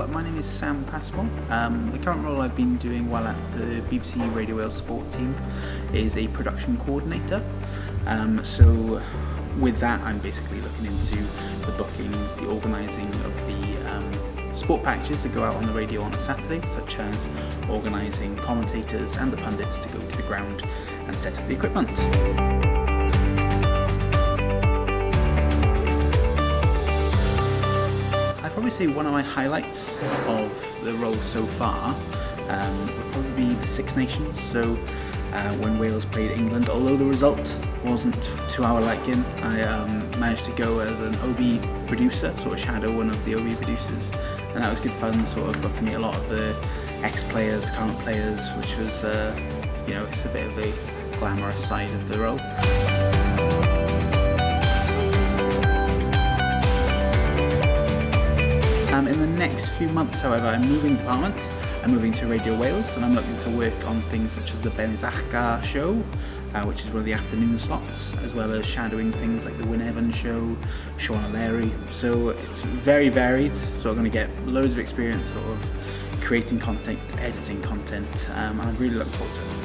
my name is Sam Passmore. The current role I've been doing while at the BBC Radio Wales sport team is a production coordinator. So with that, I'm basically looking into the bookings, the organising of the sport packages that go out on the radio on a Saturday, such as organising commentators and the pundits to go to the ground and set up the equipment. I'd probably say one of my highlights of the role so far would probably be the Six Nations. So when Wales played England, although the result wasn't to our liking, I managed to go as an OB producer, sort of shadow one of the OB producers, and that was good fun. Sort of got to meet a lot of the ex-players, current players, which was, it's a bit of a glamorous side of the role. In the next few months, however, I'm moving department. I'm moving to Radio Wales, and I'm looking to work on things such as the Brentisiaeth show, which is one of the afternoon slots, as well as shadowing things like the Wnaethon show, Sean Larry. So it's very varied, so I'm going to get loads of experience sort of creating content, editing content, and I'm really looking forward to it.